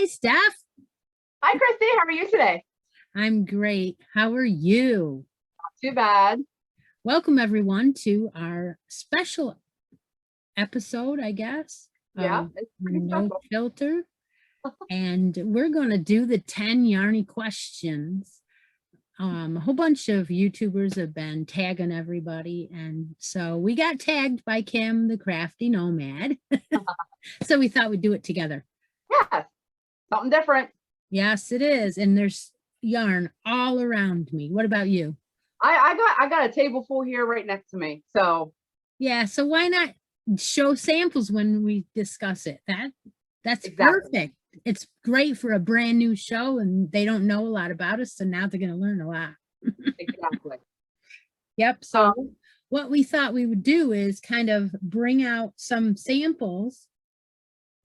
Hi, Steph. Hi, Christy. How are you today? I'm great. How are you? Not too bad. Welcome, everyone, to our special episode, I guess. Yeah, it's pretty No special. Filter. And we're going to do the 10 yarny questions. A whole bunch of YouTubers have been tagging everybody. And so we got tagged by Kim, the crafty nomad. So we thought we'd do it together. Yes, something different. Yes, it is. And there's yarn all around me. What about you? I got a table full here right next to me. So yeah, so why not show samples when we discuss it? That's exactly perfect. It's great for a brand new show and they don't know a lot about us, so now they're going to learn a lot. Exactly. Yep. So what we thought we would do is kind of bring out some samples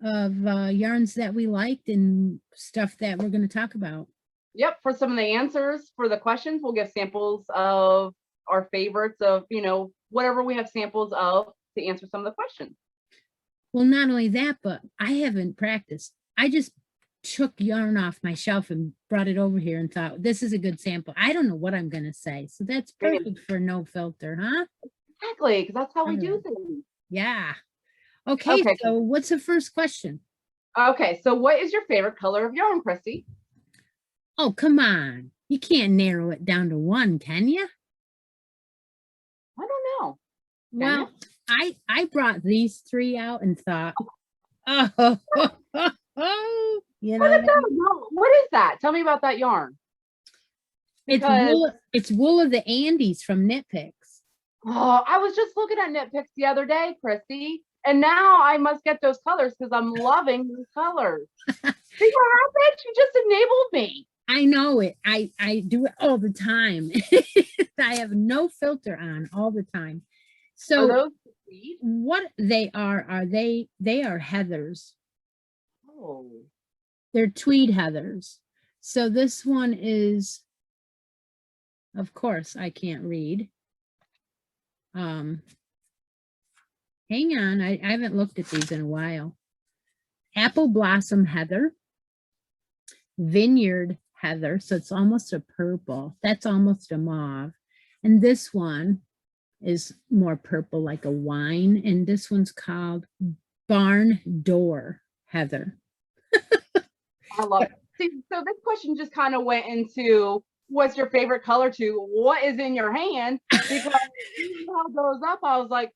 of yarns that we liked and stuff that we're going to talk about. Yep. For some of the answers for the questions, we'll give samples of our favorites of, whatever we have samples of to answer some of the questions. Well, not only that, but I haven't practiced. I just took yarn off my shelf and brought it over here and thought, this is a good sample. I don't know what I'm going to say. So that's perfect for No Filter, huh? Exactly, because that's how we do things. Yeah. Okay, so what's the first question? Okay, so what is your favorite color of yarn, Christy? Oh, come on. You can't narrow it down to one, can you? I don't know. Well, I brought these three out and thought, oh, you know. What is that? Tell me about that yarn. It's wool of the Andes from Knit Picks. Oh, I was just looking at Knit Picks the other day, Christy, and now I must get those colors because I'm loving these colors. See what happened? You just enabled me. I know it. I do it all the time. I have No Filter on all the time. So are those what they are they are heathers. Oh. They're tweed heathers. So this one is, of course, I can't read. Hang on, I haven't looked at these in a while. Apple Blossom Heather, Vineyard Heather, so it's almost a purple. That's almost a mauve. And this one is more purple, like a wine. And this one's called Barn Door Heather. I love it. See, so this question just kind of went into what's your favorite color to what is in your hand, because you held those up, I was like,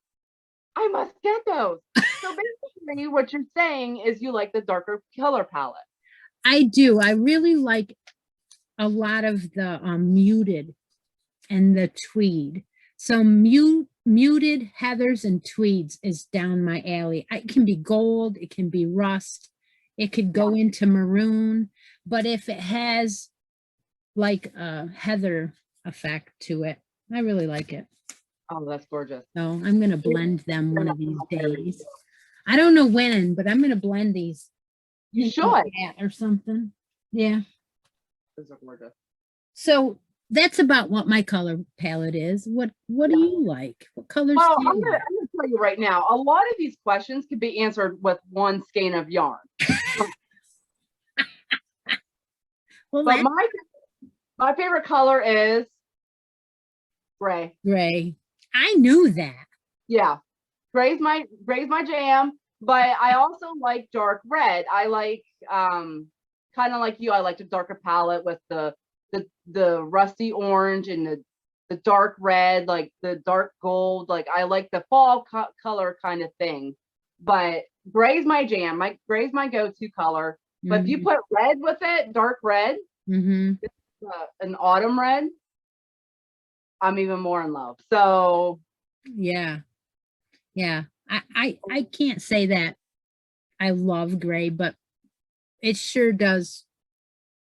I must get those. So basically what you're saying is you like the darker color palette. I do. I really like a lot of the muted and the tweed. So muted heathers and tweeds is down my alley. It can be gold, it can be rust, it could go into maroon, but if it has like a heather effect to it, I really like it. Oh, that's gorgeous. So I'm going to blend them one of these days. I don't know when, but I'm going to blend these. You should. Or something. Yeah. Those are gorgeous. So that's about what my color palette is. What do you like? What colors do you like? I'm gonna tell you right now, a lot of these questions can be answered with one skein of yarn. Well, but My favorite color is gray. Gray. I knew that. Yeah. Gray's my jam, but I also like dark red. I like kind of like you, I like a darker palette with the rusty orange and the dark red, like the dark gold. Like I like the fall color kind of thing. But gray's my jam. Gray's my go-to color. But if you put red with it, dark red, an autumn red, I'm even more in love. So yeah. I can't say that I love gray, but it sure does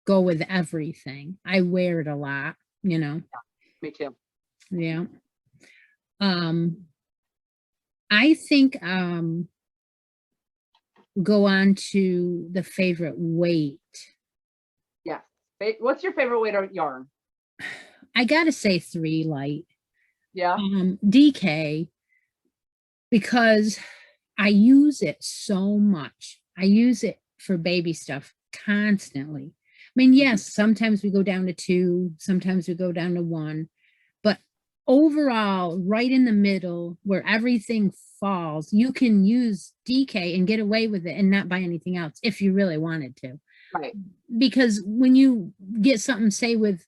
go with everything. I wear it a lot, you know. me too. Yeah. I think go on to the favorite weight. Yeah. What's your favorite weight of yarn? I gotta say 3 light. Yeah. DK, because I use it so much. I use it for baby stuff constantly. I mean, yes, sometimes we go down to 2, sometimes we go down to 1, but overall, right in the middle where everything falls, you can use DK and get away with it and not buy anything else if you really wanted to. Right. Because when you get something, say with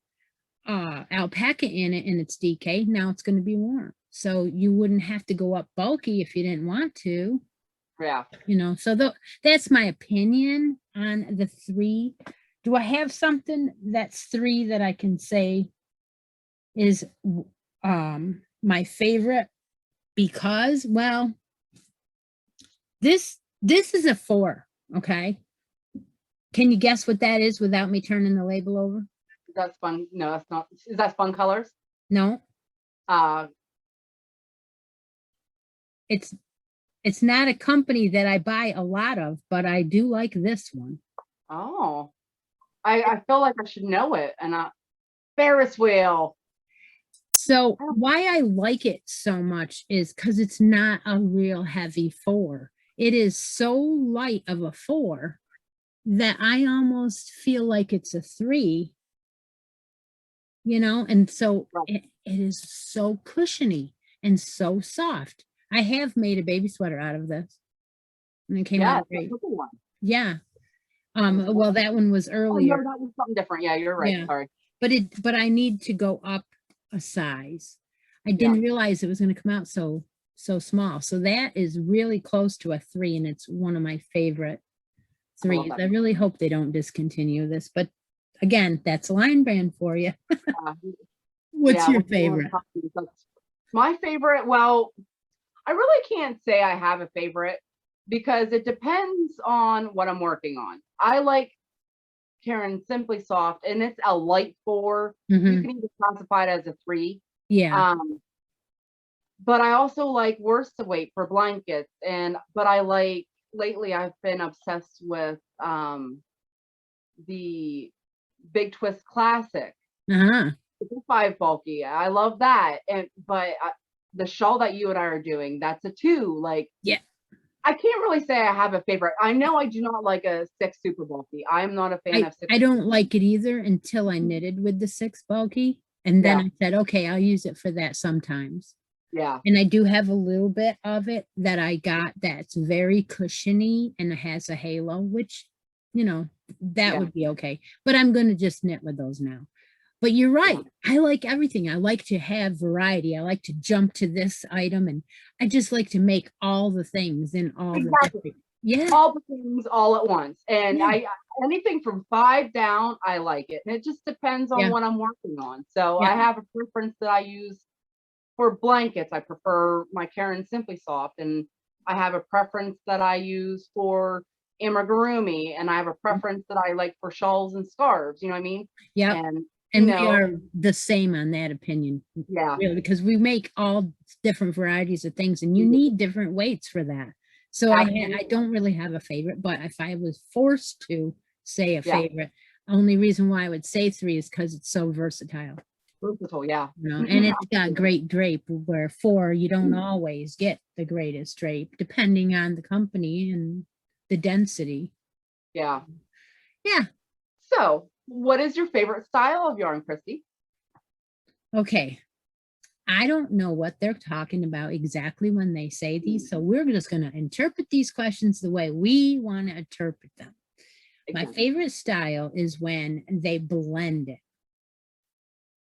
alpaca in it and it's DK, now it's going to be warm. So you wouldn't have to go up bulky if you didn't want to. Yeah. You know, so that's my opinion on the 3. Do I have something that's 3 that I can say is my favorite? Because, well, this is a 4, okay? Can you guess what that is without me turning the label over? That's fun. No, that's not. Is that Fun Colors? No. It's not a company that I buy a lot of, but I do like this one. Oh, I feel like I should know it. And Ferris wheel. So why I like it so much is because it's not a real heavy 4. It is so light of a 4 that I almost feel like it's a 3, you know, and so it is so cushiony and so soft. I have made a baby sweater out of this, and it came out great. One. Yeah. Well, that one was earlier. Oh, no, that was something different. Yeah, you're right. Yeah. Sorry. But I need to go up a size. I didn't realize it was going to come out so small. So that is really close to a 3, and it's one of my favorite 3s. I really hope they don't discontinue this, but again, that's line brand for you. What's your favorite? My favorite, well, I really can't say I have a favorite because it depends on what I'm working on. I like Karen Simply Soft, and it's a light 4. You can even classify it as a 3. Yeah. But I also like worsted weight for blankets, but I like, lately I've been obsessed with the Big Twist Classic. It's a 5 bulky. I love that. But the shawl that you and I are doing, that's a 2. Like, yeah, I can't really say I have a favorite. I know I do not like a 6 super bulky. I'm not a fan of 6. I don't like it either until I knitted with the 6 bulky. And then I said, okay, I'll use it for that sometimes. Yeah. And I do have a little bit of it that I got that's very cushiony and it has a halo, which, you know, that would be okay. But I'm going to just knit with those now. But you're right. I like everything. I like to have variety. I like to jump to this item, and I just like to make all the things in all the different, all the things all at once. And I anything from 5 down, I like it. And it just depends on what I'm working on. So I have a preference that I use for blankets. I prefer my Karen Simply Soft, and I have a preference that I use for amigurumi, and I have a preference that I like for shawls and scarves. You know what I mean? Yeah. And we are the same on that opinion. Yeah. Really, because we make all different varieties of things, and you need different weights for that. So I don't really have a favorite, but if I was forced to say a favorite, only reason why I would say 3 is because it's so versatile. Versatile, yeah. You know, and it's got great drape, where 4, you don't always get the greatest drape, depending on the company and the density. Yeah. Yeah. So what is your favorite style of yarn, Christy? Okay. I don't know what they're talking about exactly when they say these, so we're just going to interpret these questions the way we want to interpret them. My favorite style is when they blend it.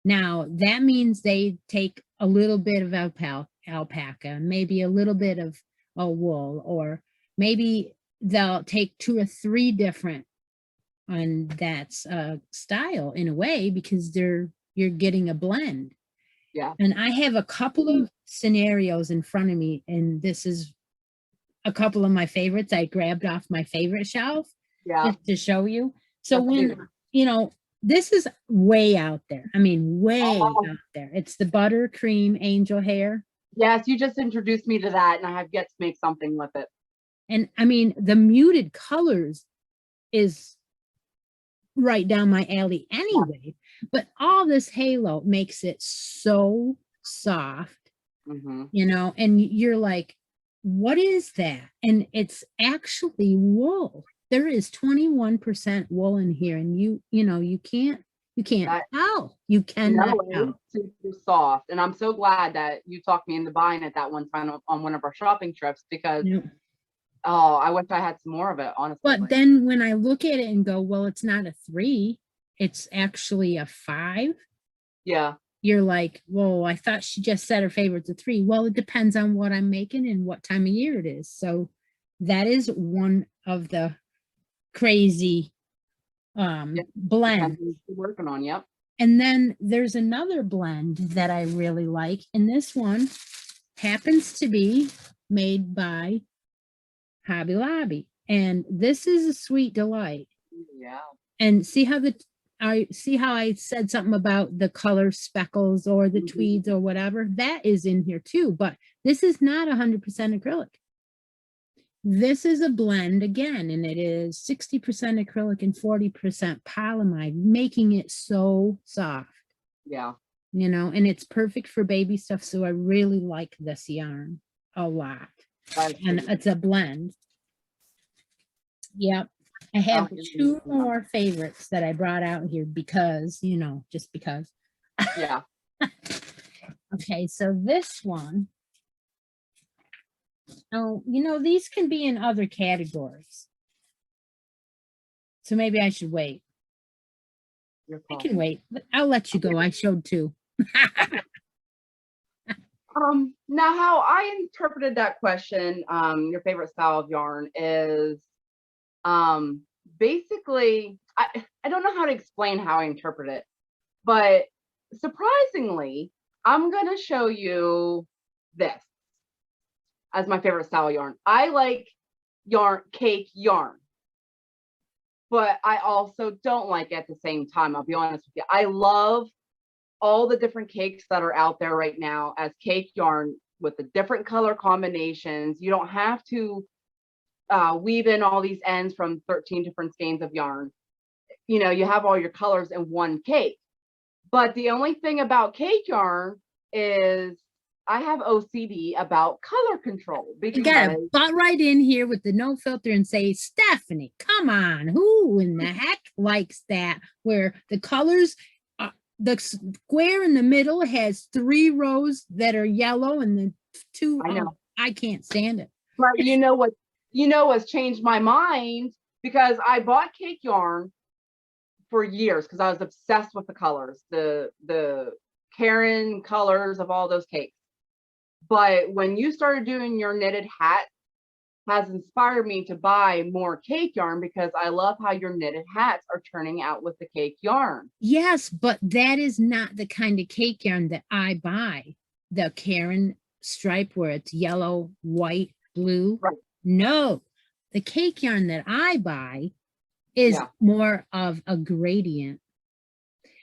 Now, that means they take a little bit of alpaca, maybe a little bit of wool, or maybe they'll take 2 or 3 different, and that's a style in a way because you're getting a blend. Yeah. And I have a couple of scenarios in front of me, and this is a couple of my favorites I grabbed off my favorite shelf just to show you. So when, you know, this is way out there. I mean, way out there. It's the buttercream angel hair. Yes, you just introduced me to that, and I have yet to make something with it. And I mean, the muted colors is right down my alley anyway, but all this halo makes it so soft, you know, and you're like, what is that? And it's actually wool. There is 21% wool in here, and you know, you can't tell. You cannot tell. It's super soft, and I'm so glad that you talked me into buying it that one time on one of our shopping trips, because oh, I wish I had some more of it, honestly. But then when I look at it and go, well, it's not a 3, it's actually a 5. Yeah. You're like, whoa, I thought she just said her favorite's a 3. Well, it depends on what I'm making and what time of year it is. So that is one of the crazy blends. Working on, yep. And then there's another blend that I really like, and this one happens to be made by Hobby Lobby, and this is a sweet delight. Yeah. And see how I said something about the color speckles or the tweeds or whatever, that is in here too, but this is not 100% acrylic. This is a blend again, and it is 60% acrylic and 40% polyamide, making it so soft. Yeah. You know, and it's perfect for baby stuff. So I really like this yarn a lot. And it's a blend. Yep. I have 2 more favorites that I brought out here because, you know, just because. Yeah. Okay, so this one. Oh, you know, these can be in other categories. So maybe I should wait. I can wait. I'll let you go. I showed 2. Now how I interpreted that question, your favorite style of yarn is basically, I don't know how to explain how I interpret it, but surprisingly, I'm gonna show you this as my favorite style of yarn. I like cake yarn, but I also don't like it at the same time. I'll be honest with you. I love all the different cakes that are out there right now as cake yarn with the different color combinations. You don't have to weave in all these ends from 13 different skeins of yarn. You know, you have all your colors in one cake. But the only thing about cake yarn is I have OCD about color control. You gotta butt right in here with the no filter and say, Stephanie, come on, who in the heck likes that? Where the colors, the square in the middle has 3 rows that are yellow and the 2, I can't stand it. But you know what's changed my mind, because I bought cake yarn for years because I was obsessed with the colors, the Karen colors of all those cakes. But when you started doing your knitted hat, has inspired me to buy more cake yarn because I love how your knitted hats are turning out with the cake yarn. Yes, but that is not the kind of cake yarn that I buy. The Karen stripe where it's yellow, white, blue. Right. No, the cake yarn that I buy is more of a gradient.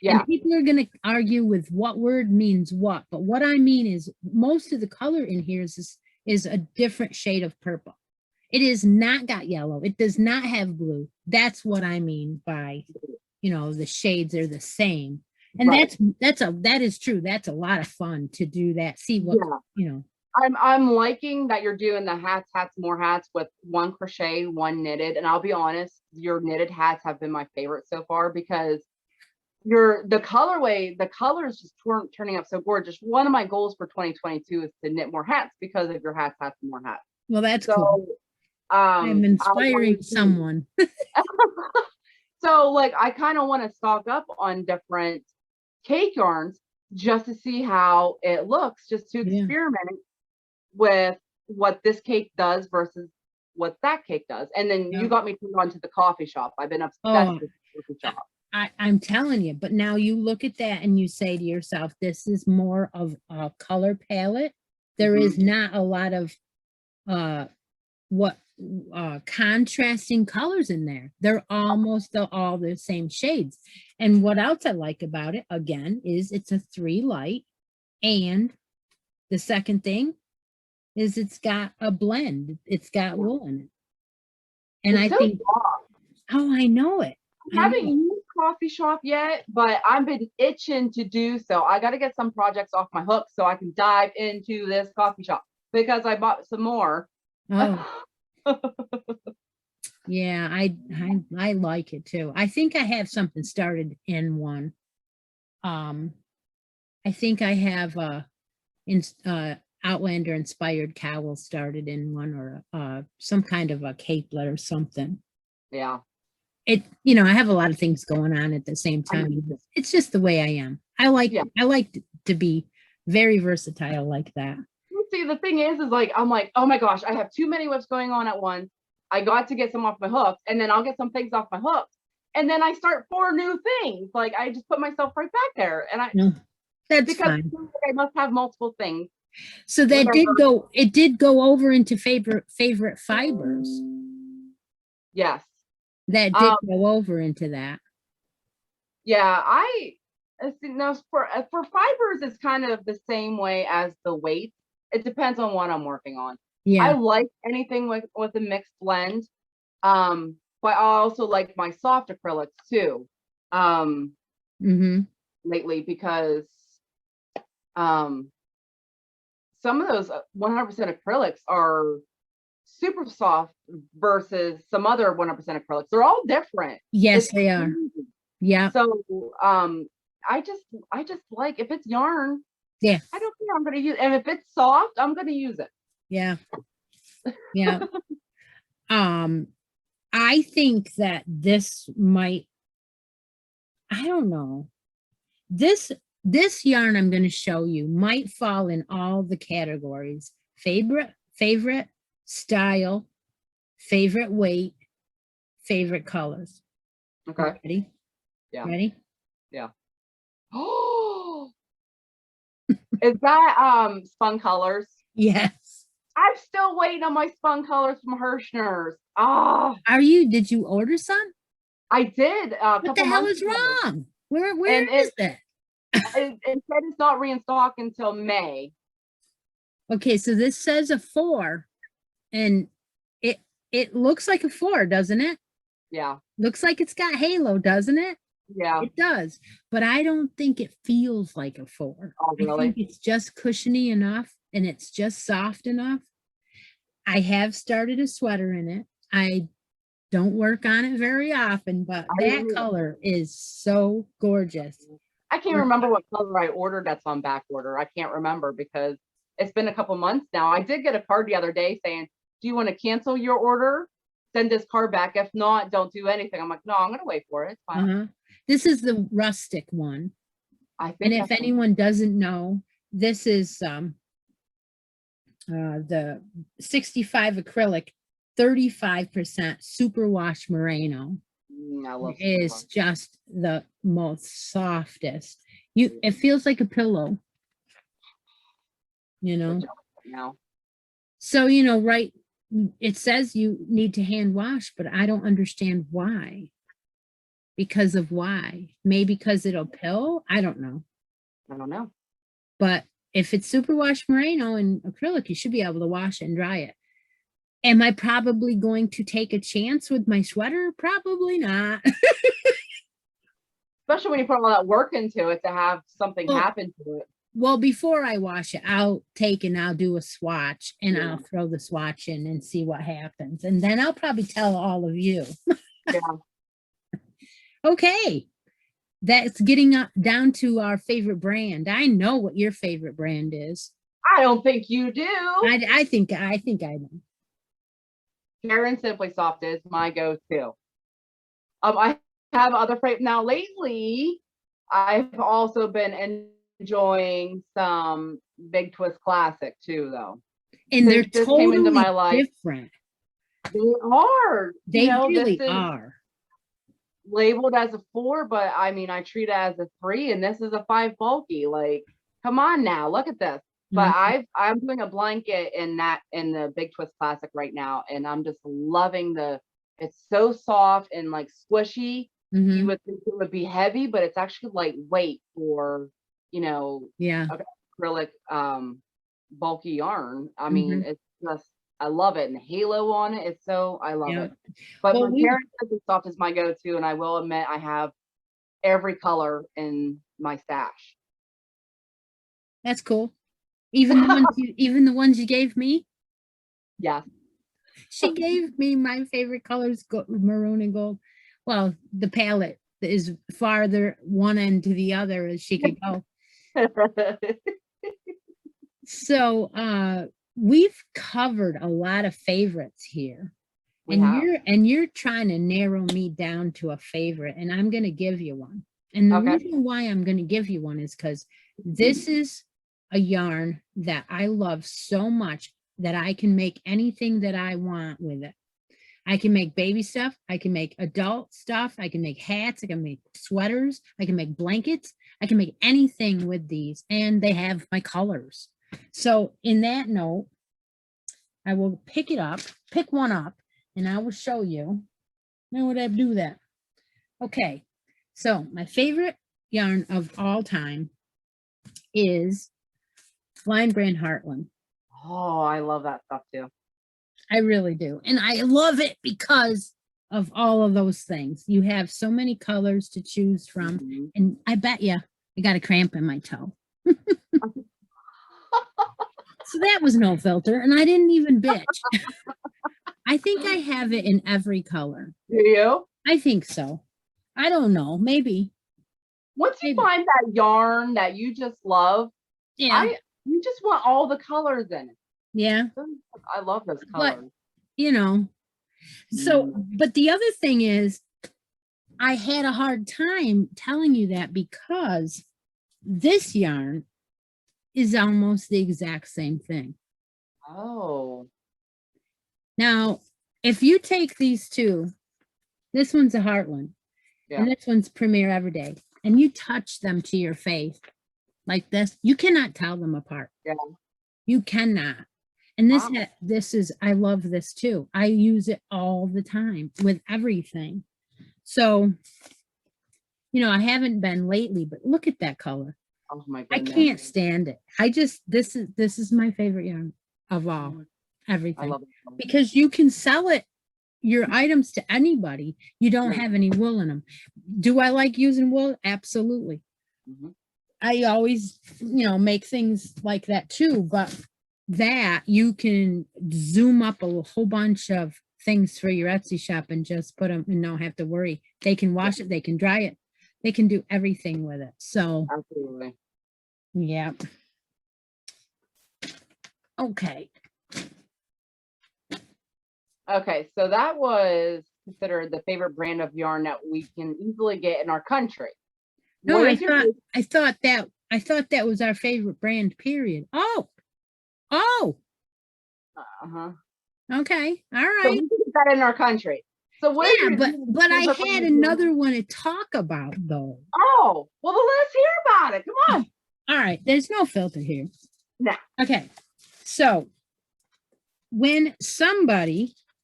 Yeah. And people are going to argue with what word means what, but what I mean is most of the color in here is a different shade of purple. It is not got yellow. It does not have blue. That's what I mean by, you know, the shades are the same. And that is true. That's a lot of fun to do that. See what, you know, I'm liking that you're doing the hats, more hats with one crochet, one knitted. And I'll be honest, your knitted hats have been my favorite so far because the colors just turning up so gorgeous. One of my goals for 2022 is to knit more hats because of your hats, more hats. Well, that's So, cool. I'm inspiring someone. So like, I kind of want to stock up on different cake yarns just to see how it looks, just to experiment with what this cake does versus what that cake does. And then you got me turned on to the coffee shop. I've been obsessed with the coffee shop. I'm telling you, but now you look at that and you say to yourself, this is more of a color palette. There is not a lot of contrasting colors in there. They're almost all the same shades. And what else I like about it, again, is it's a 3 light. And the second thing is it's got a blend. It's got wool in it. And I think, oh, I know it. I haven't used coffee shop yet, but I've been itching to do so. I got to get some projects off my hook so I can dive into this coffee shop because I bought some more. Oh. Yeah, I like it too. I think I have something started in one. I think I have Outlander inspired cowl started in one, or some kind of a capelet or something. Yeah. I have a lot of things going on at the same time. It's just the way I am. I like to be very versatile like that. See, the thing is like, I'm like, oh my gosh, I have too many whips going on at once. I got to get some off my hooks, and then I'll get some things off my hooks, and then I start 4 new things. Like, I just put myself right back there, and that's fine. I must have multiple things. So that did go over into favorite fibers. Yes. That did go over into that. Yeah, I think now for fibers, it's kind of the same way as the weight. It depends on what I'm working on. Yeah. I like anything with a mixed blend. But I also like my soft acrylics too. Lately, because some of those 100% acrylics are super soft versus some other 100% acrylics. They're all different. Yes, they are. Yeah. So I just like, if it's yarn, I don't care, I'm gonna use it. And if it's soft, I'm gonna use it. Yeah. Yeah. I think that this might, I don't know, this yarn I'm going to show you might fall in all the categories: favorite style, favorite weight, favorite colors. Okay. Ready? Yeah. Ready? Yeah. Oh, is that spun colors? Yes. I'm still waiting on my spun colors from Hirschner's. Did you order some? I did. What the hell is wrong? Where is it? It said it's not restocked until May. Okay, so this says a 4, and it looks like a 4, doesn't it? Yeah. Looks like it's got halo, doesn't it? Yeah. It does, but I don't think it feels like a 4. Oh, really? I think it's just cushiony enough, and it's just soft enough. I have started a sweater in it. I don't work on it very often, but that color is so gorgeous. I can't remember what color I ordered that's on back order. I can't remember because it's been a couple months now. I did get a card the other day saying, do you want to cancel your order? Send this card back. If not, don't do anything. I'm like, no, I'm going to wait for it. It's fine. This is the rustic one. And if anyone doesn't know, this is the 65 acrylic, 35% superwash merino. I love it. Is just the most softest. It feels like a pillow. So right, it says you need to hand wash, but I don't understand why. Because of why? Maybe because it'll pill? I don't know. But if it's superwash merino and acrylic, you should be able to wash it and dry it. Am I probably going to take a chance with my sweater? Probably not. Especially when you put all that work into it to have something happen to it. Well, before I wash it, I'll take and I'll do a swatch and Yeah. I'll throw the swatch in and see what happens. And then I'll probably tell all of you. Yeah. Okay. That's getting down to our favorite brand. I know what your favorite brand is. I don't think you do. I think I know. Karen Simply Soft is my go-to. I have other now lately. I've also been enjoying some Big Twist Classic too, though. And they're just came into my life. different. They are. They really are. Labeled as a 4, but I mean, I treat it as a 3, and this is a 5 bulky. Like, come on now, look at this. But I'm doing a blanket in the Big Twist Classic right now, and I'm just loving it's so soft and like squishy. You would think it would be heavy, but it's actually lightweight for, acrylic bulky yarn. I mean, it's just, I love it. And the halo on it, I love it. But my Karen Simply Soft is my go-to, and I will admit I have every color in my stash. That's cool. Even the ones you gave me? Yeah. She gave me my favorite colors, maroon and gold. Well, the palette is farther one end to the other as she could go. So we've covered a lot of favorites here. And you're trying to narrow me down to a favorite, and I'm going to give you one. And the reason why I'm going to give you one is because this is a yarn that I love so much that I can make anything that I want with it. I can make baby stuff. I can make adult stuff. I can make hats. I can make sweaters. I can make blankets. I can make anything with these, and they have my colors. So in that note, I will pick one up, and I will show you. How would I do that? Okay, so my favorite yarn of all time is Line Brand Heartland. Oh, I love that stuff too. I really do. And I love it because of all of those things. You have so many colors to choose from. And I bet you I got a cramp in my toe. So that was no filter, and I didn't even bitch. I think I have it in every color. Do you? I think so. I don't know. Maybe. Once you find that yarn that you just love, you just want all the colors in it. Yeah. I love those colors. But, but the other thing is, I had a hard time telling you that because this yarn is almost the exact same thing. Oh. Now, if you take these two, this one's a Heartland, and this one's Premier Everyday, and you touch them to your face like this, you cannot tell them apart. Yeah. You cannot. And this is, I love this too. I use it all the time with everything. So, I haven't been lately, but look at that color. Oh my goodness. I can't stand it. This is my favorite yarn of all, everything. I love it. Because you can sell your items to anybody. You don't have any wool in them. Do I like using wool? Absolutely. I always, make things like that too, but that you can zoom up a whole bunch of things for your Etsy shop and just put them and don't have to worry. They can wash it, they can dry it, they can do everything with it. So absolutely. Yeah. Okay. Okay, so that was considered the favorite brand of yarn that we can easily get in our country. No, I thought that was our favorite brand, period. Oh. Okay. All right. So we can get that in our country. So what? Yeah, but I had another one to talk about though. Oh, well, let's hear about it. Come on. All right. There's no filter here. No. Okay. So when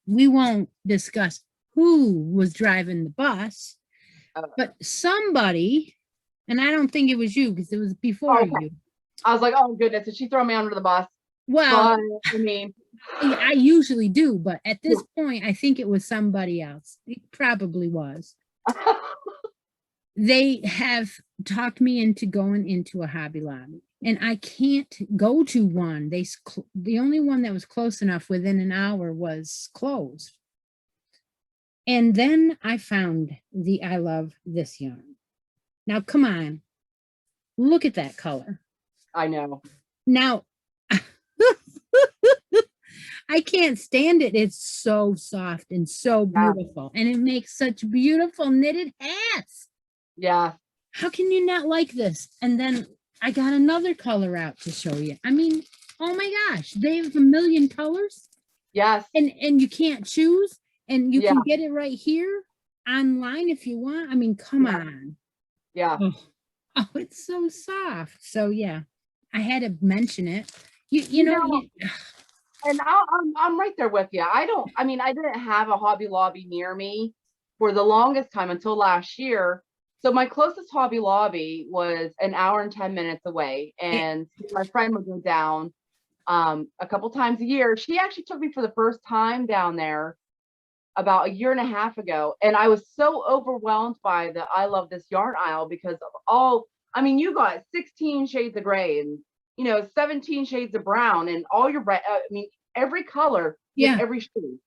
we won't discuss who was driving the bus, but somebody, and I don't think it was you because it was before you. I was like, oh goodness, did she throw me under the bus? Well, I mean, I usually do, but at this point, I think it was somebody else. It probably was. They have talked me into going into a Hobby Lobby. and I can't go to one. The only one that was close enough within an hour was closed. And then I found the I Love This yarn. Now, come on, look at that color. I know. Now, I can't stand it. It's so soft and so beautiful. And it makes such beautiful knitted hats. Yeah. How can you not like this? And then I got another color out to show you. I mean, oh my gosh, they have a million colors. Yes. And you can't choose. And you can get it right here online if you want. I mean, come on. Yeah. Oh, it's so soft. So yeah, I had to mention it. You know and I'm right there with you. I didn't have a Hobby Lobby near me for the longest time until last year. So my closest Hobby Lobby was an hour and 10 minutes away. And my friend would go down a couple times a year. She actually took me for the first time down there about a year and a half ago. And I was so overwhelmed by the I Love This yarn aisle because of you got 16 shades of gray and 17 shades of brown and all your every color, every shade.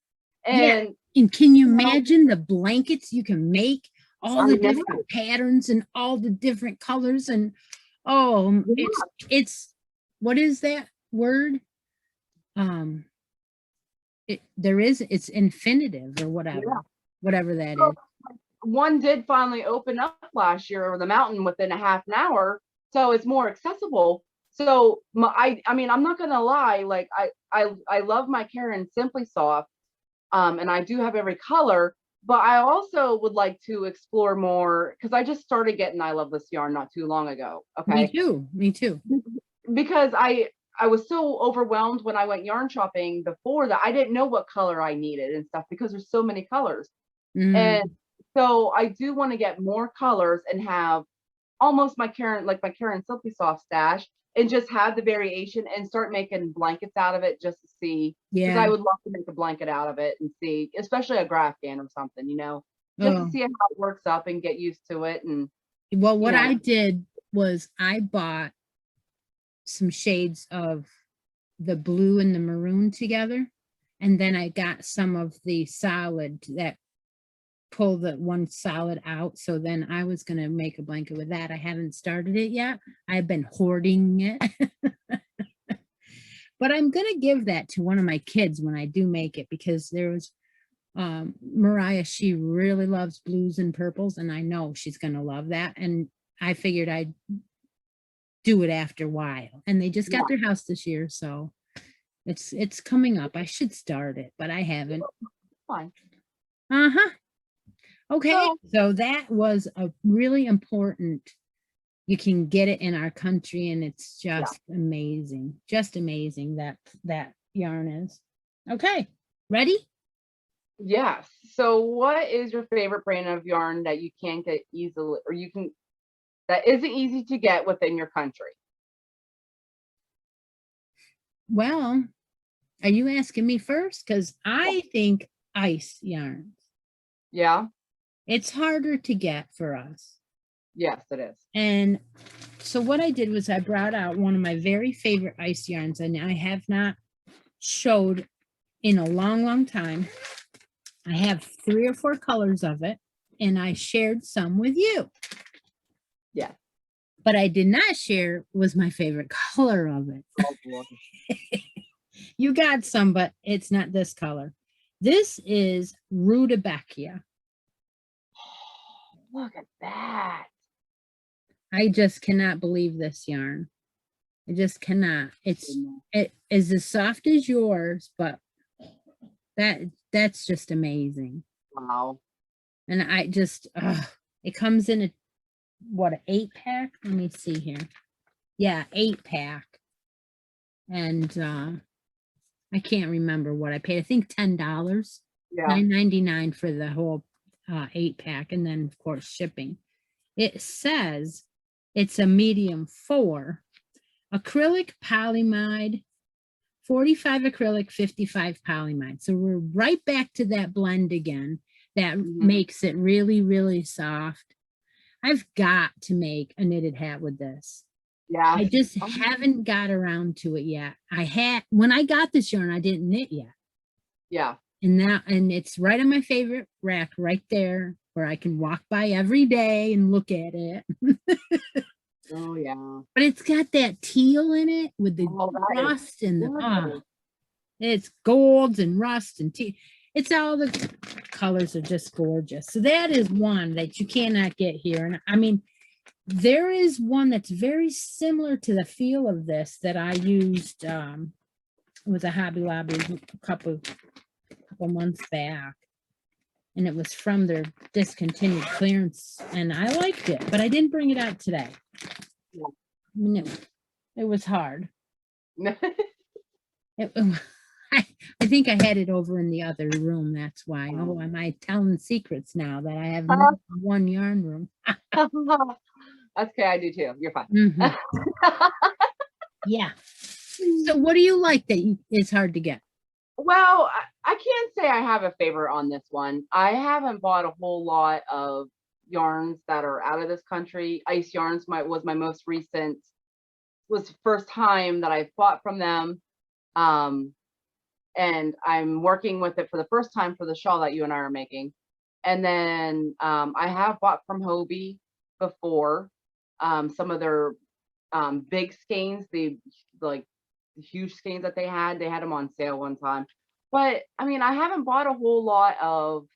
And can you imagine the blankets you can make, all the different patterns and all the different colors? And it's what is that word? It's infinitive or whatever that is. One did finally open up last year over the mountain within a half an hour, so it's more accessible. So I'm not gonna lie, like I love my Karen Simply Soft, and I do have every color, but I also would like to explore more because I just started getting I Love This yarn not too long ago. Okay, me too. Because I was so overwhelmed when I went yarn shopping before that I didn't know what color I needed and stuff because there's so many colors. And so I do want to get more colors and have almost my Karen Simply Soft stash and just have the variation and start making blankets out of it just to see. Because I would love to make a blanket out of it and see, especially a Grafgan or something, just to see how it works up and get used to it. And what I did was I bought some shades of the blue and the maroon together, and then I got some of the solid that pull the one solid out. So then I was going to make a blanket with that. I haven't started it yet. I've been hoarding it. But I'm going to give that to one of my kids when I do make it, because there was Mariah, she really loves blues and purples, and I know she's going to love that. And I figured I'd do it after a while. And they just got their house this year, so it's coming up. I should start it, but I haven't. Fine. Okay, so that was a really important. You can get it in our country, and it's just amazing. Just amazing that yarn is. Okay, ready? Yes. So what is your favorite brand of yarn that you can't get easily, or that isn't easy to get within your country? Well, are you asking me first? Because I think ice yarns. Yeah. It's harder to get for us. Yes, it is. And so what I did was I brought out one of my very favorite ice yarns, and I have not showed in a long, long time. I have 3 or 4 colors of it, and I shared some with you. Yeah. But I did not share was my favorite color of it. Oh, boy. You got some, but it's not this color. This is Rudbeckia. Look at that. I just cannot believe this yarn. I just cannot. It is as soft as yours, but that's just amazing. Wow. And I just it comes in an 8-pack? Let me see here. Yeah, 8-pack. And I can't remember what I paid. I think $10. Yeah. $9.99 for the whole 8-pack, and then of course shipping. It says it's a medium 4, acrylic polyamide, 45 acrylic, 55 polyamide. So we're right back to that blend again. That makes it really, really soft. I've got to make a knitted hat with this. Yeah. I just Oh, haven't got around to it yet. When I got this yarn, I didn't knit yet. yeah. And it's right on my favorite rack right there where I can walk by every day and look at it. Oh, yeah. But it's got that teal in it with the Oh, that is rust and gorgeous. it's golds and rust and teal. It's all the colors are just gorgeous. So that is one that you cannot get here. And I mean, there is one that's very similar to the feel of this that I used with a Hobby Lobby a couple months back. And it was from their discontinued clearance. And I liked it, but I didn't bring it out today. Yeah. I mean, it was hard. I think I had it over in the other room. That's why. Oh, am I telling secrets now that I have more than one yarn room? That's okay. I do too. You're fine. Mhm. Yeah. So what do you like that is hard to get? Well, I can't say I have a favorite on this one. I haven't bought a whole lot of yarns that are out of this country. Ice Yarns was my most recent, was the first time that I bought from them. And I'm working with it for the first time for the shawl that you and I are making. And then I have bought from Hobie before, some of their big skeins, the like huge skeins that they had them on sale one time. But I mean, I haven't bought a whole lot of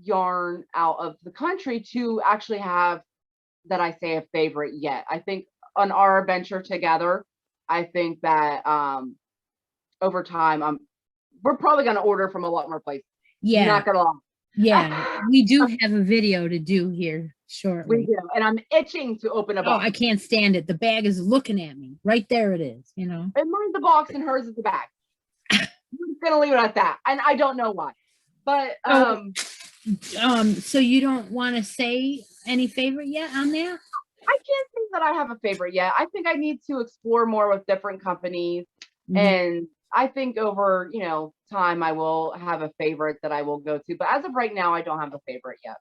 yarn out of the country to actually have that I say a favorite yet. I think on our venture together, I think that over time, we're probably going to order from a lot more places. Yeah. Not gonna lie. Yeah, we do have a video to do here shortly. We do, and I'm itching to open a Oh, box. I can't stand it. The bag is looking at me. Right there it is, you know. And mine's the box and hers is the bag. I'm just gonna leave it at that. And I don't know why. But so you don't want to say any favorite yet on that? I can't think that I have a favorite yet. I think I need to explore more with different companies. And I think over, time I will have a favorite that I will go to. But as of right now, I don't have a favorite yet.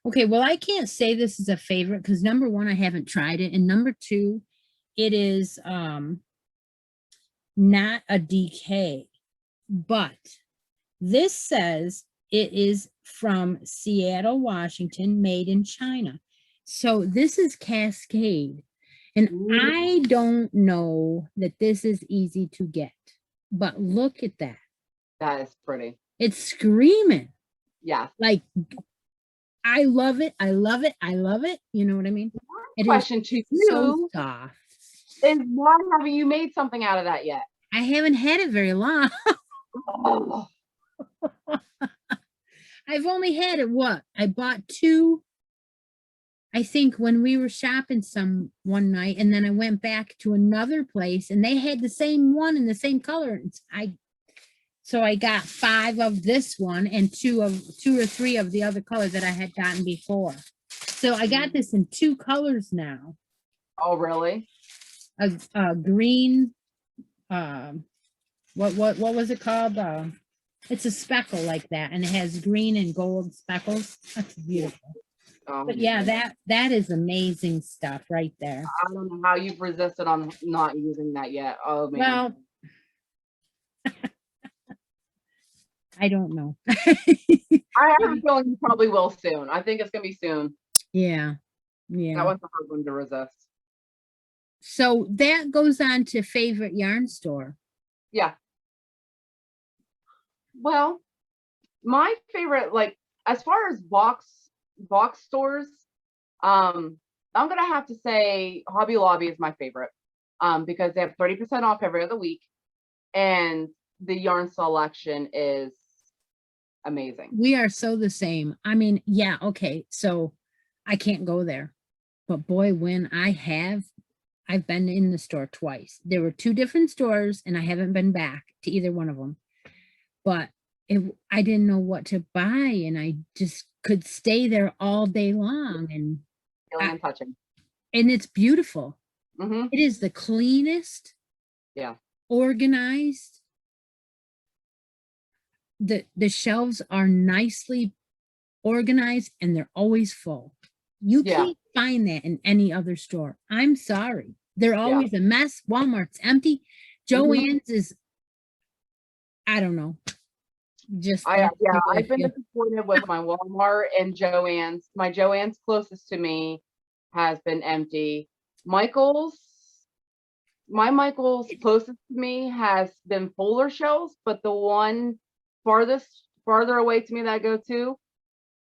Okay, well, I can't say this is a favorite because number one, I haven't tried it. And number two, it is not a DK. But this says it is from Seattle, Washington, made in China. So this is Cascade. And I don't know that this is easy to get, but look at that. That is pretty. It's screaming. Yeah. Like, I love it. I love it. I love it. You know what I mean? It question to you so soft. Is why haven't you made something out of that yet? I haven't had it very long. Oh. I've only had it, I bought two, I think, when we were shopping one night, and then I went back to another place and they had the same one in the same color. So I got 5 of this one and 2 or 3 of the other color that I had gotten before. So I got this in 2 colors now. Oh, really? A green, what was it called? It's a speckle like that, and it has green and gold speckles. That's beautiful. But yeah, that is amazing stuff right there. I don't know how you've resisted on not using that yet. Oh man. Well, I don't know. I have a feeling you probably will soon. I think it's gonna be soon. Yeah. That was a hard one to resist. So that goes on to favorite yarn store. Yeah. Well, my favorite, like as far as box stores, I'm gonna have to say Hobby Lobby is my favorite, because they have 30% off every other week, and the yarn selection is amazing. We are so the same. I mean, yeah, okay, so I can't go there, but boy, when I've been in the store twice. There were 2 different stores, and I haven't been back to either one of them. But I didn't know what to buy, and I just could stay there all day long, and Feeling and touching. And it's beautiful. Mm-hmm. It is the cleanest, organized. The shelves are nicely organized, and they're always full. You can't find that in any other store. I'm sorry. They're always a mess. Walmart's empty. Joann's is, I don't know. Just Yeah, with I've been you. disappointed with my Walmart and Joann's. My Joann's closest to me has been empty. Michael's, my Michael's closest to me has been fuller shelves, but the one farther away to me that I go to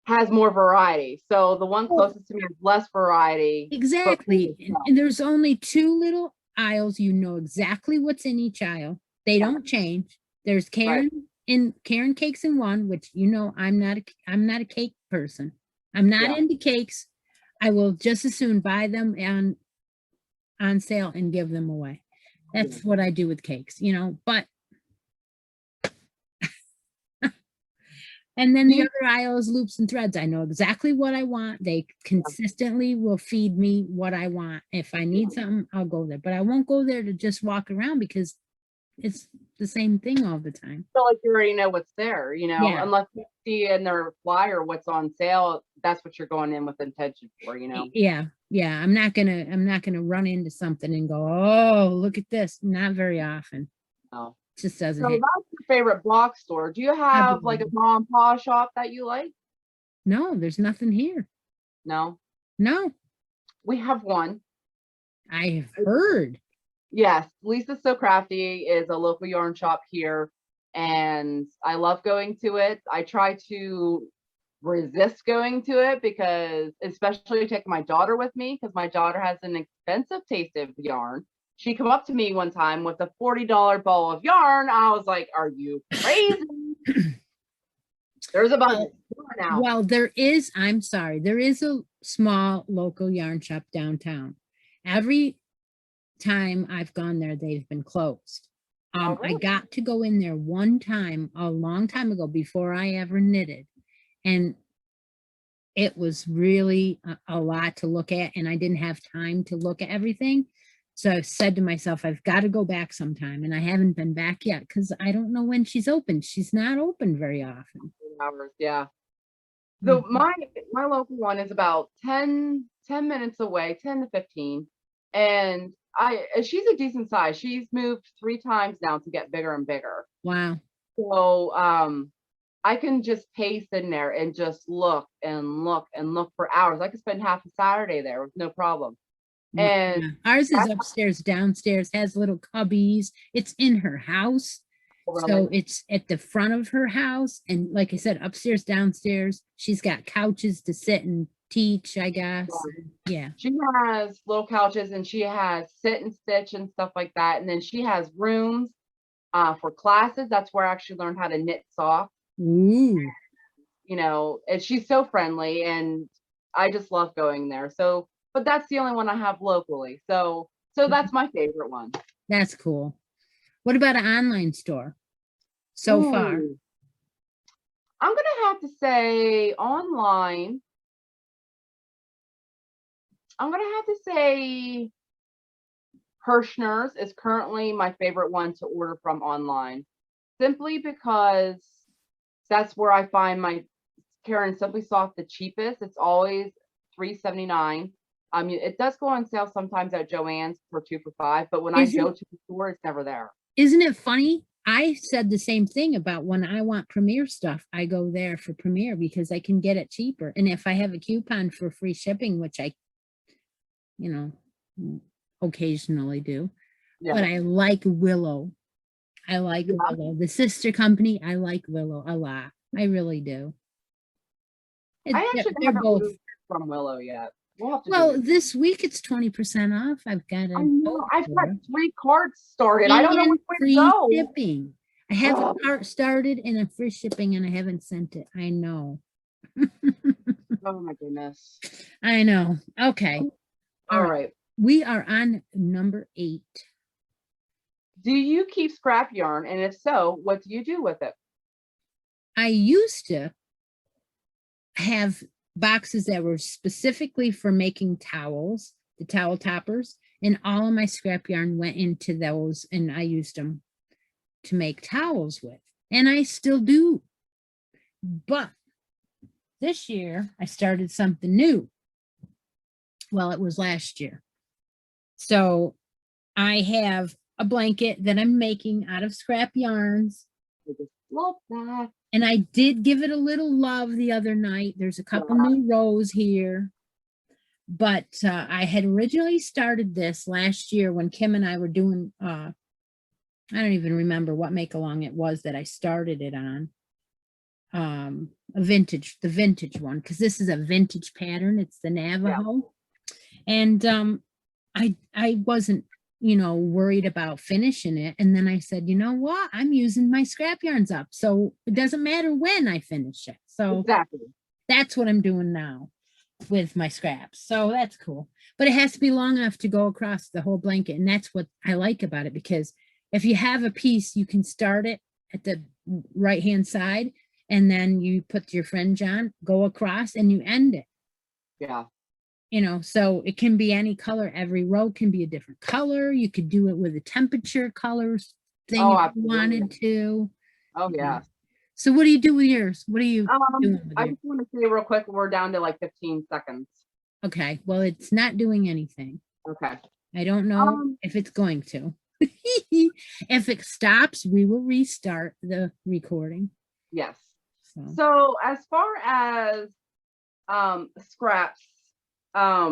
has more variety. So the one closest to me has less variety. but Exactly. fuller shelves. And there's only 2 little aisles. You know exactly what's in each aisle. They don't change. There's Karen Karen cakes in one, which you know I'm not a cake person. I'm not Yeah. into cakes. I will just as soon buy them on sale and give them away. That's what I do with cakes, you know, but and then the other aisle is loops and threads. I know exactly what I want. They consistently will feed me what I want. If I need something, I'll go there, but I won't go there to just walk around because it's the same thing all the time. Feel like you already know what's there, you know, Yeah. unless you see in their flyer what's on sale, that's what you're going in with intention for, you know. Yeah. I'm not gonna run into something and go, oh, look at this. Not very often. No. It just doesn't So hit. that's your favorite block store. Do you have like a mom and pop shop that you like? No, there's nothing here. No, No, we have one. I have heard. Yes, Lisa's So Crafty is a local yarn shop here, and I love going to it. I try to resist going to it because, especially taking my daughter with me, because my daughter has an expensive taste of yarn. She come up to me one time with a $40 ball of yarn. I was like, "Are you crazy?" There's a budget now. Well, I'm sorry, there is a small local yarn shop downtown. Every time I've gone there, they've been closed. I really? got to go in there one time a long time ago before I ever knitted, and it was really a lot to look at, and I didn't have time to look at everything. So I said to myself, I've got to go back sometime, and I haven't been back yet because I don't know when she's open. She's not open very often. Hours, yeah. So Mhm. my local one is about 10 minutes away, 10 to 15. And she's a decent size. She's moved 3 times now to get bigger and bigger. Wow. So I can just pace in there and just look and look and look for hours. I could spend half a Saturday there with no problem. And Yeah. Ours is upstairs, downstairs, has little cubbies. It's in her house. So it's at the front of her house. And like I said, upstairs, downstairs, she's got couches to sit and teach, I guess. Yeah. She has little couches and she has sit and stitch and stuff like that. And then she has rooms for classes. That's where I actually learned how to knit socks. Ooh. You know, and she's so friendly and I just love going there. So, but that's the only one I have locally. So that's my favorite one. That's cool. What about an online store so far? I'm gonna have to say online. I'm gonna have to say Hirschner's is currently my favorite one to order from online, simply because that's where I find my Karen Simply Soft the cheapest. It's always $3.79. I mean, it does go on sale sometimes at Joann's for 2 for $5, but when I go to the store, it's never there. Isn't it funny? I said the same thing about when I want Premier stuff, I go there for Premier because I can get it cheaper. And if I have a coupon for free shipping, which I, you know, occasionally do, but I like Willow. I like Willow. The sister company, I like Willow a lot. I really do. I actually They're haven't both moved from Willow yet. well, this week it's 20% off. I've got I've got 3 carts started. I don't know which way to free go. shipping. I have a cart started and a free shipping and I haven't sent it. I know. Oh my goodness. I know. Okay. All right. We are on number 8. Do you keep scrap yarn? And if so, what do you do with it? I used to have boxes that were specifically for making towels, the towel toppers, and all of my scrap yarn went into those and I used them to make towels with, and I still do. But this year I started something new. Well, it was last year. So I have a blanket that I'm making out of scrap yarns. I just love that. And I did give it a little love the other night. There's a couple new rows here. But I had originally started this last year when Kim and I were doing, I don't even remember what make-along it was that I started it on. The vintage one, because this is a vintage pattern. It's the Navajo. And I wasn't, you know, worried about finishing it. And then I said, you know what? I'm using my scrap yarns up. So it doesn't matter when I finish it. So Exactly. that's what I'm doing now with my scraps. So that's cool. But it has to be long enough to go across the whole blanket. And that's what I like about it, because if you have a piece, you can start it at the right-hand side, and then you put your fringe on, go across, and you end it. Yeah. You know, so it can be any color. Every row can be a different color. You could do it with a temperature colors thing if you wanted to. Oh, yeah. So what do you do with yours? What are you doing with I yours? just want to say real quick, we're down to like 15 seconds. Okay, well, it's not doing anything. Okay. I don't know if it's going to. If it stops, we will restart the recording. Yes. So as far as scraps, I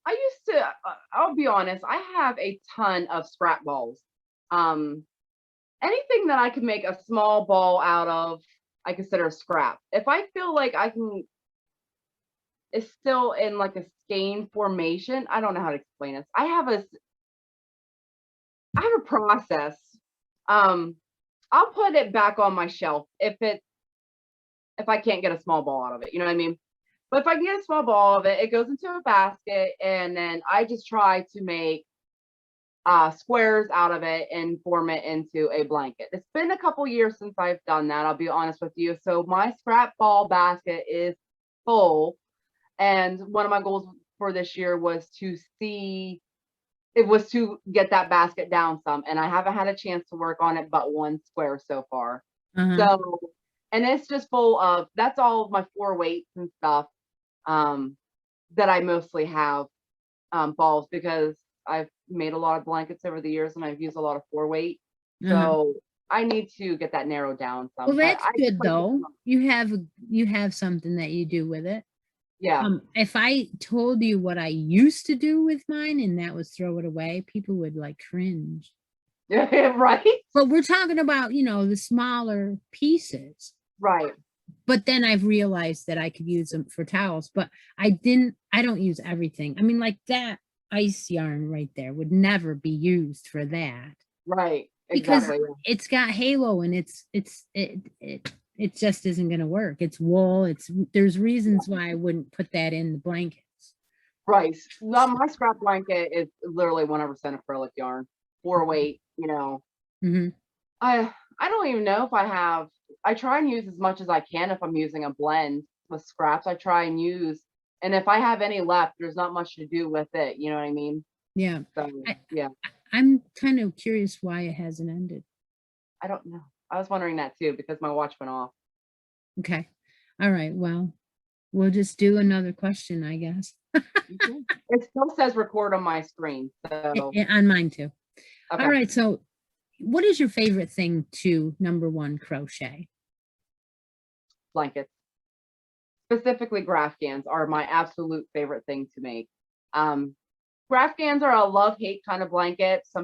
used to, I'll be honest, I have a ton of scrap balls. Anything that I can make a small ball out of, I consider scrap. If I feel like I can, it's still in like a skein formation. I don't know how to explain this. I have a process. I'll put it back on my shelf if I can't get a small ball out of it, you know what I mean? But if I can get a small ball of it, it goes into a basket, and then I just try to make squares out of it and form it into a blanket. It's been a couple years since I've done that, I'll be honest with you. So my scrap ball basket is full, and one of my goals for this year was to get that basket down some, and I haven't had a chance to work on it but one square so far. So, and it's just full of, that's all of my 4 weights and stuff that I mostly have balls, because I've made a lot of blankets over the years and I've used a lot of 4 weight. So I need to get that narrowed down some. Well, that's good though. You have something that you do with it. Yeah. If I told you what I used to do with mine and that was throw it away, people would like cringe. Right. But we're talking about, you know, the smaller pieces. Right. But then I've realized that I could use them for towels, but I don't use everything. I mean, like that ice yarn right there would never be used for that. Right. Exactly. Because it's got halo and it just isn't going to work. It's wool. There's reasons why I wouldn't put that in the blankets. Right. No, my scrap blanket is literally 100% acrylic yarn, 4 weight, you know. I don't even know if I try and use as much as I can. If I'm using a blend with scraps, I try and use, and if I have any left, there's not much to do with it. You know what I mean? Yeah. So, yeah. I'm kind of curious why it hasn't ended. I don't know. I was wondering that too, because my watch went off. Okay. All right. Well, we'll just do another question, I guess. It still says record on my screen. So on mine too. Okay. All right. So what is your favorite thing to, number one, crochet? Blankets. Specifically, Graphgans are my absolute favorite thing to make. Graphgans are a love-hate kind of blanket. A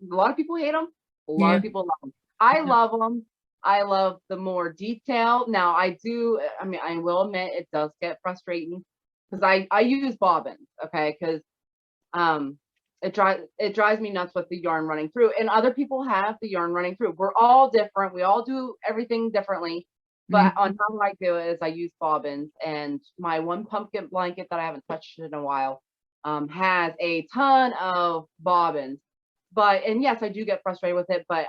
lot of people hate them. A lot of people love them. I love them. I love the more detail. Now, I will admit it does get frustrating because I use bobbins, okay? Because it drives me nuts with the yarn running through, and other people have the yarn running through. We're all different. We all do everything differently. But on how I do it is I use bobbins, and my one pumpkin blanket that I haven't touched in a while has a ton of bobbins. And yes, I do get frustrated with it, but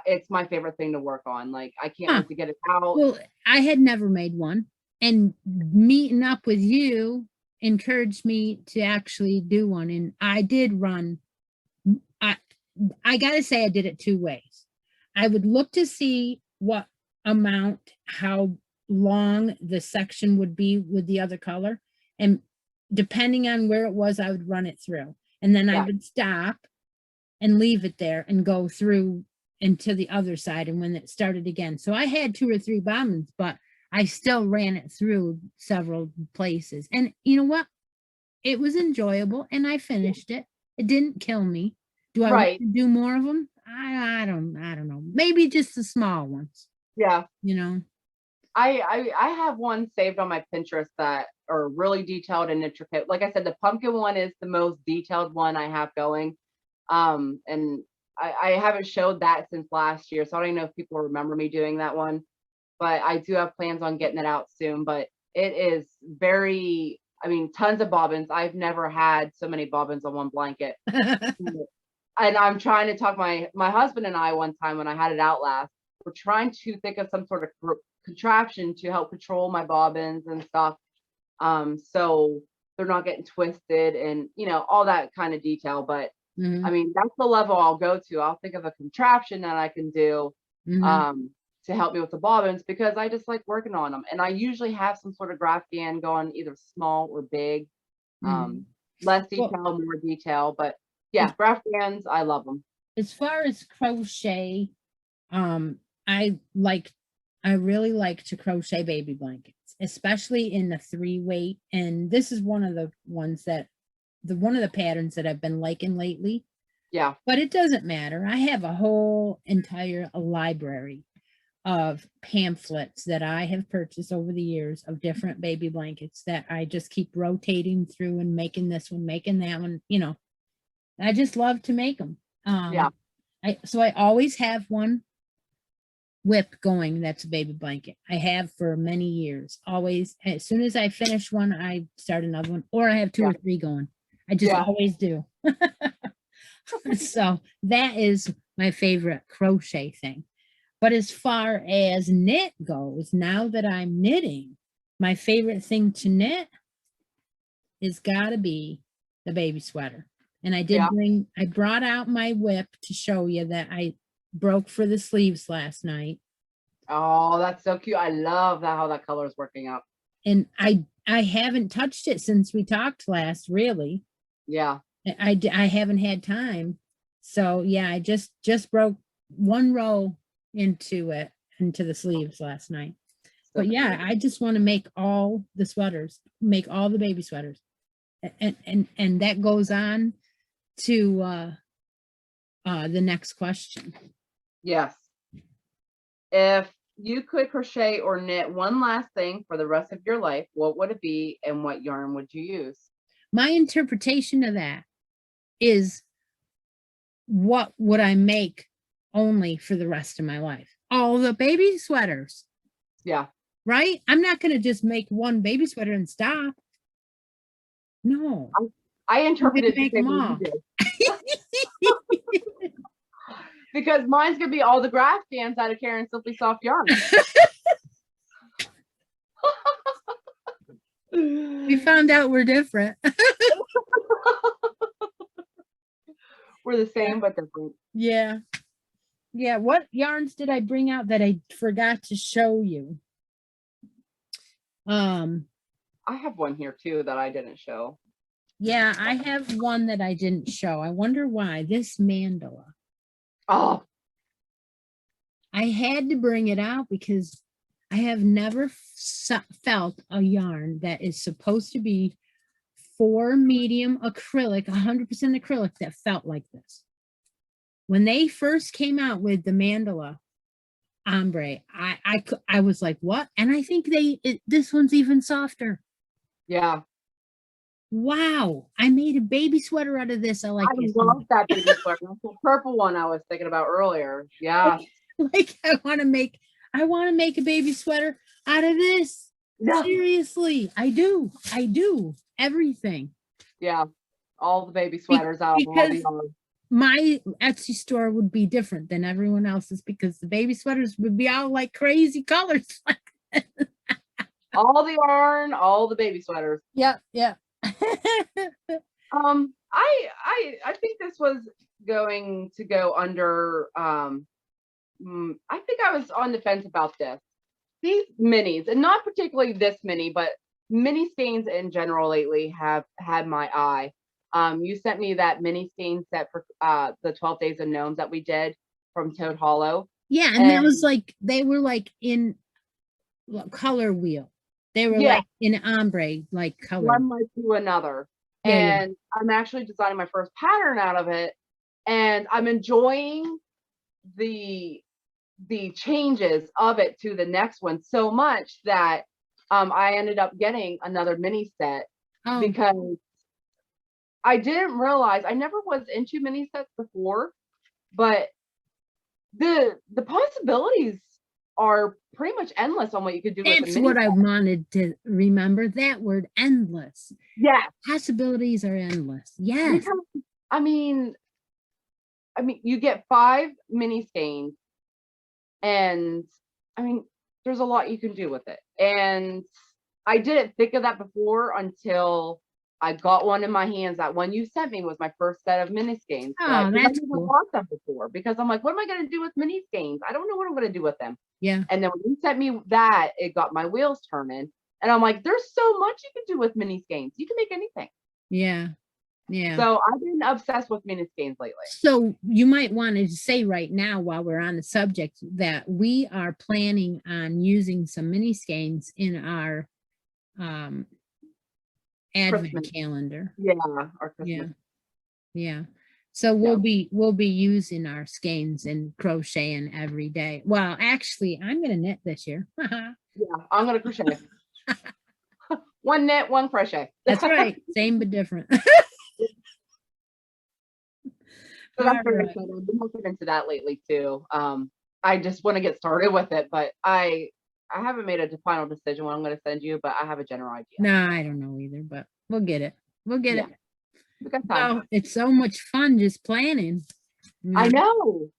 it's my favorite thing to work on. Like, I can't wait to get it out. Well, I had never made one, and meeting up with you encouraged me to actually do one. And I did run. I gotta say I did it 2 ways. I would look to see what amount, how long the section would be with the other color, and depending on where it was, I would run it through. And then I Yeah. would stop and leave it there and go through into the other side. And when it started again, so I had 2 or 3 bobbins, but I still ran it through several places. And you know what? It was enjoyable and I finished it. It didn't kill me. Do I want Right. to do more of them? I don't know. Maybe just the small ones, Yeah. you know. I have one saved on my Pinterest that are really detailed and intricate. Like I said, the pumpkin one is the most detailed one I have going. And I haven't showed that since last year, so I don't even know if people remember me doing that one. But I do have plans on getting it out soon. But it is very, I mean, tons of bobbins. I've never had so many bobbins on one blanket. And I'm trying to talk my husband and I one time when I had it out last, we're trying to think of some sort of contraption to help control my bobbins and stuff. So they're not getting twisted and all that kind of detail. But I Mhm, mean, that's the level I'll go to. I'll think of a contraption that I can do mhm, to help me with the bobbins because I just like working on them. And I usually have some sort of graph band going, either small or big. mhm. Less Well, detail, more detail. But yeah, as graph bands, I love them. as far as crochet, um, I like I really like to crochet baby blankets, especially in the 3 weight. And this is one of the ones that one of the patterns that I've been liking lately. Yeah. But it doesn't matter. I have a whole entire library of pamphlets that I have purchased over the years of different baby blankets that I just keep rotating through and making this one, making that one, I just love to make them. Yeah. So I always have one whip going that's a baby blanket. I have for many years. Always, as soon as I finish one, I start another one, or I have 2 Yeah. or 3 going. I just Yeah. always do. So that is my favorite crochet thing. But as far as knit goes, now that I'm knitting, my favorite thing to knit is gotta be the baby sweater. And Yeah. I brought out my whip to show you that I broke for the sleeves last night. Oh, that's so cute. I love that how that color is working out. And I haven't touched it since we talked last, really. Yeah. I haven't had time. So yeah, I just broke 1 row into the sleeves last night. So But yeah, cute. I just want to make all the sweaters, make all the baby sweaters. And that goes on to the next question. Yes. If you could crochet or knit one last thing for the rest of your life, what would it be and what yarn would you use? My interpretation of that is, what would I make only for the rest of my life? All the baby sweaters, Yeah. right? I'm not going to just make one baby sweater and stop. No, I I'm going interpreted to it make the them same way you all. did. Because mine's gonna be all the graph bands out of Karen Simply Soft Yarn. We found out we're different. We're the same but different. Yeah. Yeah. What yarns did I bring out that I forgot to show you? I have one here too that I didn't show. Yeah, I have one that I didn't show. I wonder why. This mandala. Oh, I had to bring it out because I have never felt a yarn that is supposed to be for medium acrylic, 100% acrylic, that felt like this. When they first came out with the mandala ombre, I was like, what? And I think this one's even softer. yeah. Wow, I made a baby sweater out of this. I like I this. love that baby sweater. That's the purple one I was thinking about earlier. Yeah. Like I want to make a baby sweater out of this. Yeah. Seriously, I do. I do everything. Yeah. All the baby sweaters out of all the yarn. My Etsy store would be different than everyone else's because the baby sweaters would be all like crazy colors. All the yarn, all the baby sweaters. Yep, yep. I think this was going to go under I think I was on the fence about this. These minis, and not particularly this mini, but mini skeins in general lately have had my eye. You sent me that mini skein set for the 12 Days of Gnomes that we did from Toad Hollow. Yeah, and that was like, they were like in color wheel. They were like in ombre, like color. One might do another. And I'm actually designing my first pattern out of it. And I'm enjoying the changes of it to the next one so much that I ended up getting another mini set because I didn't realize, I never was into mini sets before, but the possibilities are pretty much endless on what you could do with a mini set. That's what I wanted to remember, that word, endless. Yeah. Possibilities are endless. Yes. Because, I mean, you get 5 mini skeins, and I mean, there's a lot you can do with it. And I didn't think of that before until I got one in my hands. That one you sent me was my first set of mini skeins. Oh, that's I never cool. bought them before because I'm like, what am I going to do with mini skeins? I don't know what I'm going to do with them. Yeah. And then when you sent me that, it got my wheels turning. And I'm like, there's so much you can do with mini skeins. You can make anything. Yeah. Yeah. So I've been obsessed with mini skeins lately. So you might want to say right now, while we're on the subject, that we are planning on using some mini skeins in our advent Christmas calendar. Yeah, our Christmas. Yeah. So we'll be using our skeins and crocheting every day. Well, actually, I'm gonna knit this year. Yeah, I'm gonna crochet. One knit, one crochet. That's right. Same but different. So that's very exciting. I've been looking into that lately too. I just want to get started with it, but I haven't made a final decision what I'm going to send you, but I have a general idea. No, I don't know either, but we'll get it. We'll get it. We got time. So it's so much fun just planning. I know.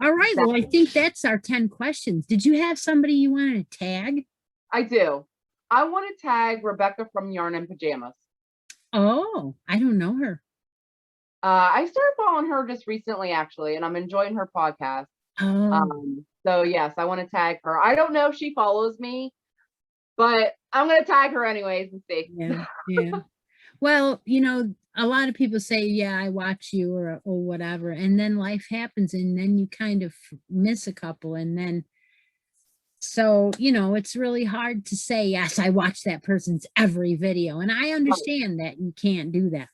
All right. Well, I think that's our 10 questions. Did you have somebody you wanted to tag? I do. I want to tag Rebecca from Yarn and Pajamas. Oh, I don't know her. I started following her just recently, actually, and I'm enjoying her podcast. So yes, I want to tag her. I don't know if she follows me, but I'm going to tag her anyways and see. Yeah. Well, you know, a lot of people say, yeah, I watch you or whatever, and then life happens and then you kind of miss a couple, and then so, you know, it's really hard to say, yes, I watch that person's every video, and I understand that you can't do that.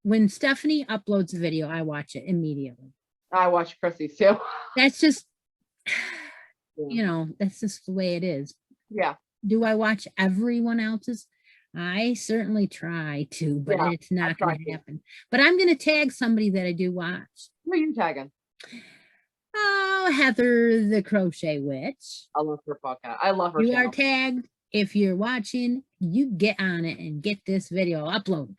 When Stephanie uploads a video, I watch it immediately. I watch Chrissy's too. That's just, you know, that's just the way it is. Yeah. Do I watch everyone else's? I certainly try to, but it's not going to happen. But I'm going to tag somebody that I do watch. Who are you tagging? Oh, Heather the Crochet Witch. I love her podcast. I love her. You are tagged. If you're watching, you get on it and get this video uploaded.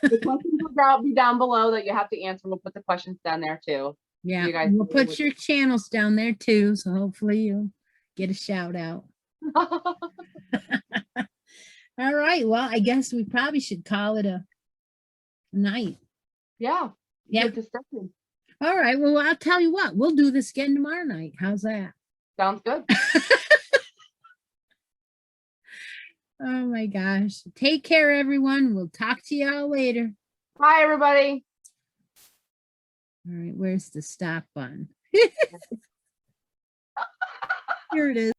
The questions will be down below that you have to answer. We'll put the questions down there too. Yeah, you guys, we'll put your channels down there too, so hopefully you'll get a shout out. All right, well, I guess we probably should call it a night. Yeah. All right, well, I'll tell you what, we'll do this again tomorrow night. How's that? Sounds good. Oh my gosh. Take care, everyone. We'll talk to y'all later. Bye, everybody. All right, where's the stop button? Here it is.